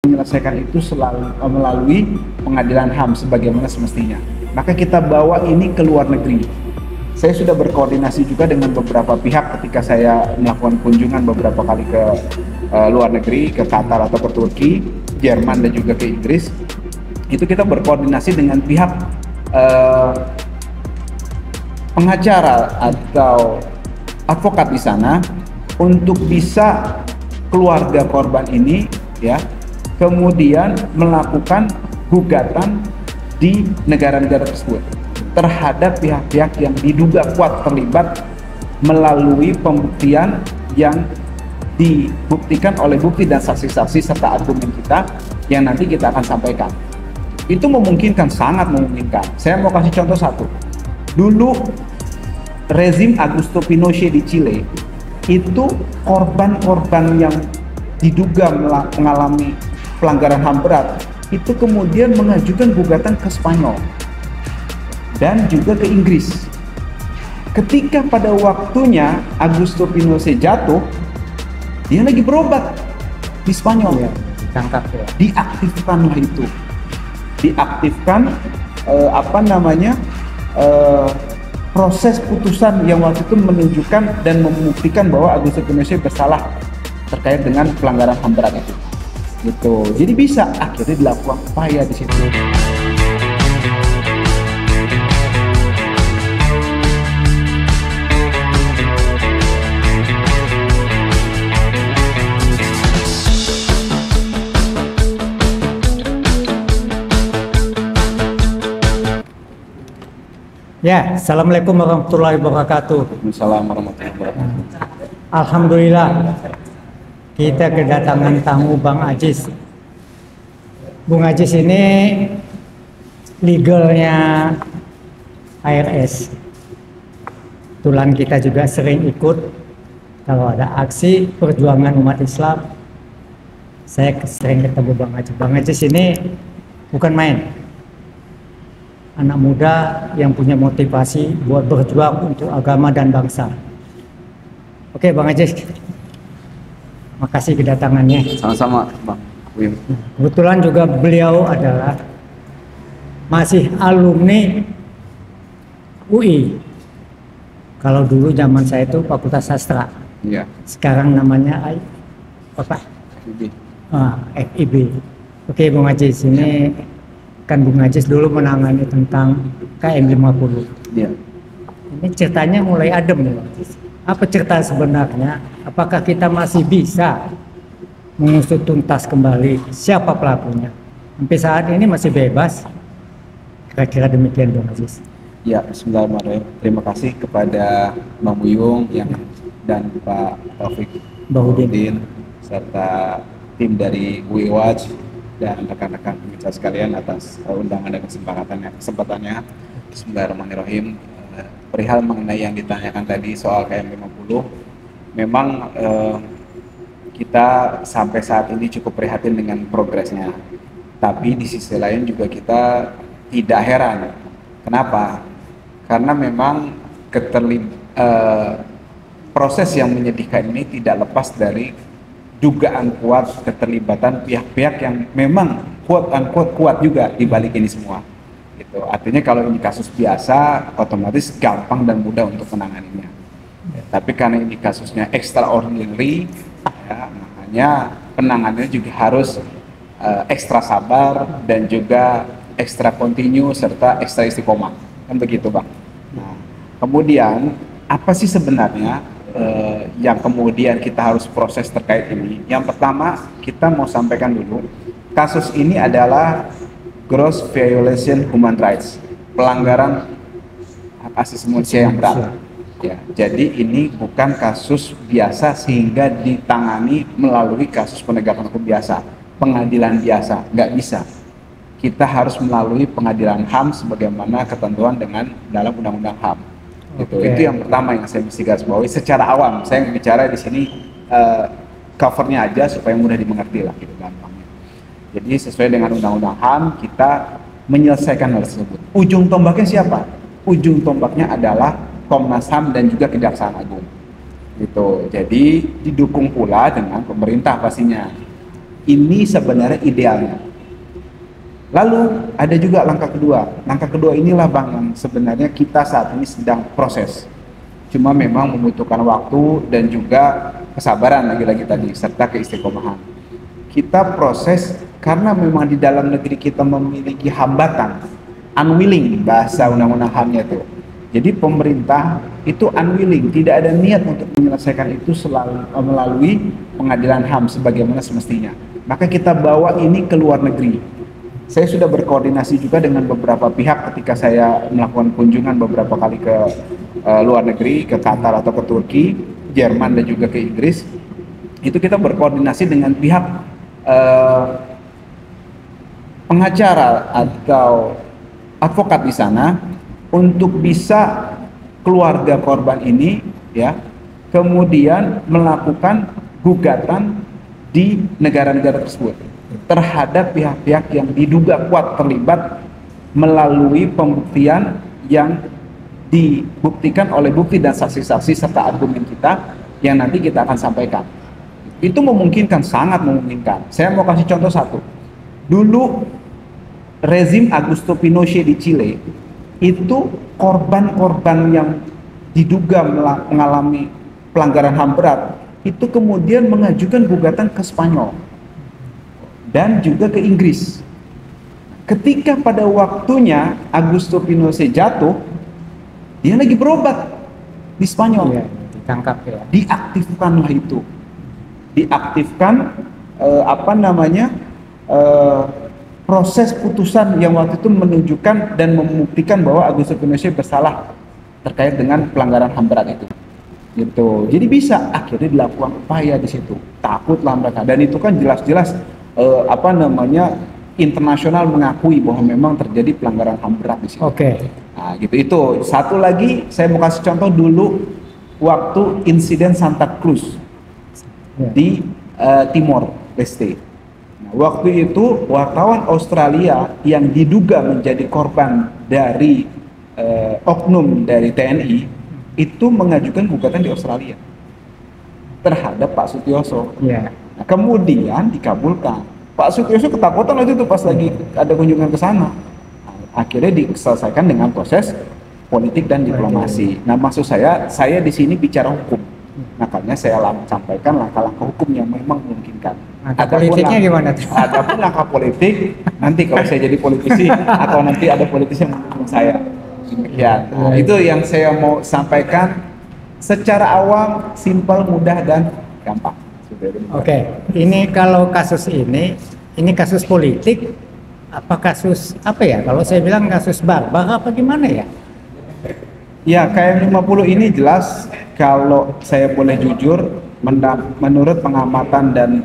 menyelesaikan itu selalu melalui pengadilan HAM sebagaimana semestinya. Maka kita bawa ini ke luar negeri. Saya sudah berkoordinasi juga dengan beberapa pihak ketika saya melakukan kunjungan beberapa kali ke luar negeri, ke Qatar atau ke Turki, Jerman dan juga ke Inggris. Itu kita berkoordinasi dengan pihak pengacara atau advokat di sana untuk bisa keluarga korban ini ya kemudian melakukan gugatan di negara-negara tersebut terhadap pihak-pihak yang diduga kuat terlibat melalui pembuktian yang dibuktikan oleh bukti dan saksi-saksi serta argumen kita yang nanti kita akan sampaikan. Itu memungkinkan, sangat memungkinkan. Saya mau kasih contoh satu. Dulu rezim Augusto Pinochet di Chile itu korban-korban yang diduga mengalami pelanggaran HAM berat itu kemudian mengajukan gugatan ke Spanyol dan juga ke Inggris. Ketika pada waktunya Augusto Pinochet jatuh, dia lagi berobat di Spanyol ya, ditangkap ya. Diaktifkanlah itu, diaktifkan proses putusan yang waktu itu menunjukkan dan membuktikan bahwa Augusto Pinochet bersalah terkait dengan pelanggaran HAM berat itu. Gitu. Jadi bisa akhirnya dilakukan upaya di situ. Ya, assalamualaikum warahmatullahi wabarakatuh. Waalaikumsalam warahmatullahi wabarakatuh. Alhamdulillah, kita kedatangan tamu Bang Ajis. Bung Ajis ini legalnya HRS. Kebetulan kita juga sering ikut kalau ada aksi perjuangan umat Islam. Saya sering ketemu Bang Ajis. Bang Ajis ini bukan main. Anak muda yang punya motivasi buat berjuang untuk agama dan bangsa. Oke, Bang Ajis. Makasih kedatangannya. Sama-sama, Bang. Kebetulan juga beliau adalah masih alumni UI. Kalau dulu zaman saya itu Fakultas Sastra. Iya. Sekarang namanya apa? FIB. FIB. Oke, Bung Ajis, ini kan Bung Ajis dulu menangani tentang KM 50. Iya. Ini ceritanya mulai adem nih, Bung Ajis. Apa cerita sebenarnya? Apakah kita masih bisa mengusut tuntas kembali siapa pelakunya? Sampai saat ini masih bebas. Kira-kira demikian, Bung Ajis. Ya, bismillahirrahmanirrahim. Terima kasih kepada Bang Buyung dan Pak Taufik Bahudin serta tim dari UI Watch dan rekan-rekan pemirsa sekalian atas undangan dan kesempatannya. Bismillahirrahmanirrahim. Perihal mengenai yang ditanyakan tadi soal KM 50, memang kita sampai saat ini cukup prihatin dengan progresnya. Tapi di sisi lain juga kita tidak heran. Kenapa? Karena memang proses yang menyedihkan ini tidak lepas dari dugaan kuat keterlibatan pihak-pihak yang memang quote-unquote kuat juga di balik ini semua. Gitu. Artinya kalau ini kasus biasa, otomatis gampang dan mudah untuk menanganinya. Tapi karena ini kasusnya extraordinary, ya, makanya penanganannya juga harus ekstra sabar dan juga ekstra kontinu serta ekstra istiqomah. Kan begitu, Bang. Nah, kemudian apa sih sebenarnya yang kemudian kita harus proses terkait ini? Yang pertama, kita mau sampaikan dulu, kasus ini adalah gross violation human rights, pelanggaran hak asasi manusia yang berat. Ya, jadi ini bukan kasus biasa sehingga ditangani melalui kasus penegakan hukum biasa, pengadilan biasa, nggak bisa. Kita harus melalui pengadilan HAM sebagaimana ketentuan dengan dalam undang-undang HAM. Gitu. Itu yang pertama yang saya mesti garis bawahi secara awam. Saya bicara di sini covernya aja supaya mudah dimengerti lah, gitu gampangnya. Jadi sesuai dengan undang-undang HAM kita menyelesaikan hal tersebut. Ujung tombaknya siapa? Ujung tombaknya adalah Komnas HAM dan juga Kejaksaan Agung. Gitu. Jadi didukung pula dengan pemerintah pastinya. Ini sebenarnya idealnya. Lalu ada juga langkah kedua. Langkah kedua inilah Bang yang sebenarnya kita saat ini sedang proses. Cuma memang membutuhkan waktu dan juga kesabaran lagi-lagi tadi serta keistiqomahan. Kita proses karena memang di dalam negeri kita memiliki hambatan, unwilling bahasa undang-undang HAM-nya itu. Jadi pemerintah itu unwilling, tidak ada niat untuk menyelesaikan itu melalui pengadilan HAM sebagaimana semestinya. Maka kita bawa ini ke luar negeri. Saya sudah berkoordinasi juga dengan beberapa pihak ketika saya melakukan kunjungan beberapa kali ke luar negeri, ke Qatar atau ke Turki, Jerman dan juga ke Inggris. Itu kita berkoordinasi dengan pihak pengacara atau advokat di sana untuk bisa keluarga korban ini ya kemudian melakukan gugatan di negara-negara tersebut terhadap pihak-pihak yang diduga kuat terlibat melalui pembuktian yang dibuktikan oleh bukti dan saksi-saksi serta argumen kita yang nanti kita akan sampaikan. Itu memungkinkan, sangat memungkinkan. Saya mau kasih contoh satu. Dulu rezim Augusto Pinochet di Chile itu korban-korban yang diduga mengalami pelanggaran HAM berat itu kemudian mengajukan gugatan ke Spanyol dan juga ke Inggris. Ketika pada waktunya Augusto Pinochet jatuh, dia lagi berobat di Spanyol. Iya, ditangkap ya. Diaktifkanlah itu. Diaktifkan proses putusan yang waktu itu menunjukkan dan membuktikan bahwa Augusto Pinochet bersalah terkait dengan pelanggaran HAM berat itu. Gitu. Jadi bisa akhirnya dilakukan upaya di situ. Takutlah mereka dan itu kan jelas-jelas internasional mengakui bahwa memang terjadi pelanggaran HAM berat di situ. Oke. Nah, gitu itu. Satu lagi saya mau kasih contoh dulu waktu insiden Santa Cruz di Timor Leste. Nah, waktu itu wartawan Australia yang diduga menjadi korban dari oknum dari TNI itu mengajukan gugatan di Australia terhadap Pak Sutioso. Yeah. Nah, kemudian dikabulkan. Pak Sutioso ketakutan waktu itu pas lagi ada kunjungan ke sana. Nah, akhirnya diselesaikan dengan proses politik dan diplomasi. Nah, maksud saya di sini bicara hukum. Makanya saya sampaikan langkah-langkah hukum yang memang memungkinkan. Langkah politiknya gimana tuh? Adapun langkah politik, nanti kalau saya jadi politisi atau nanti ada politisi yang mendukung saya. Demikian. Nah, itu yang saya mau sampaikan secara awam, simpel, mudah dan gampang. Oke, ini kalau kasus ini kasus politik, apa kasus apa ya? Kalau saya bilang kasus barbar apa gimana ya? Ya, KM50 ini jelas kalau saya boleh jujur, menurut pengamatan dan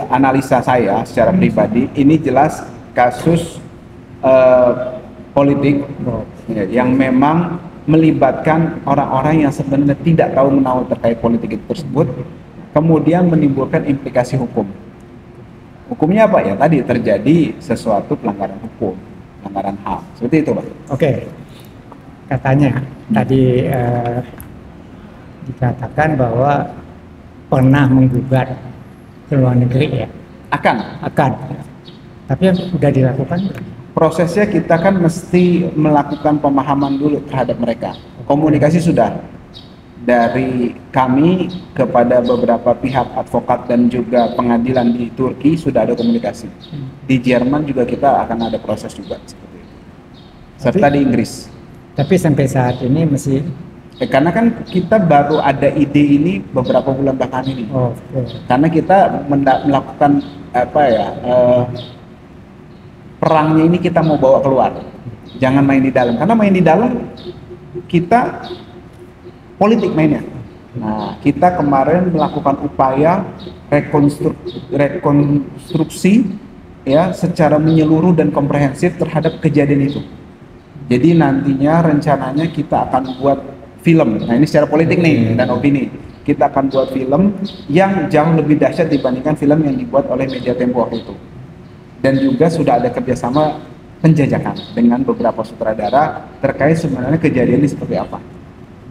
analisa saya secara pribadi, ini jelas kasus politik yang memang melibatkan orang-orang yang sebenarnya tidak tahu menahu terkait politik itu tersebut. Kemudian menimbulkan implikasi hukum. Hukumnya apa ya? Tadi terjadi sesuatu pelanggaran hukum, pelanggaran HAM. Seperti itu, Pak. Oke. Katanya tadi dikatakan bahwa pernah menggugat ke luar negeri ya. Akan. Tapi sudah dilakukan. Prosesnya kita kan mesti melakukan pemahaman dulu terhadap mereka. Komunikasi sudah. Dari kami kepada beberapa pihak advokat dan juga pengadilan di Turki sudah ada komunikasi. Di Jerman juga kita akan ada proses juga seperti itu. Serta di Inggris. Tapi sampai saat ini masih karena kan kita baru ada ide ini beberapa bulan belakangan ini. Karena kita melakukan perangnya ini kita mau bawa keluar. Jangan main di dalam. Karena main di dalam kita politik mainnya. Nah, kita kemarin melakukan upaya rekonstruksi ya secara menyeluruh dan komprehensif terhadap kejadian itu. Jadi nantinya rencananya kita akan buat film. Nah, ini secara politik nih dan opini. Kita akan buat film yang jauh lebih dahsyat dibandingkan film yang dibuat oleh Media Tempo waktu itu. Dan juga sudah ada kerjasama penjajakan dengan beberapa sutradara terkait sebenarnya kejadian ini seperti apa.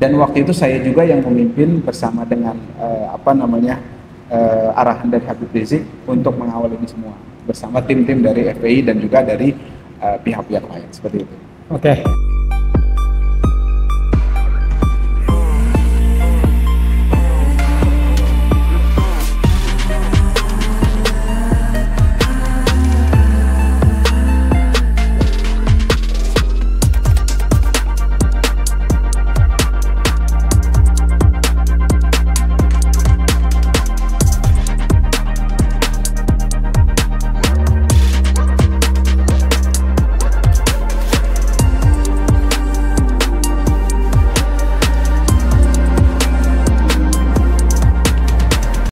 Dan waktu itu saya juga yang memimpin bersama dengan arahan dari Habib Rizik untuk mengawal ini semua bersama tim-tim dari FPI dan juga dari pihak-pihak lain seperti itu. Oke.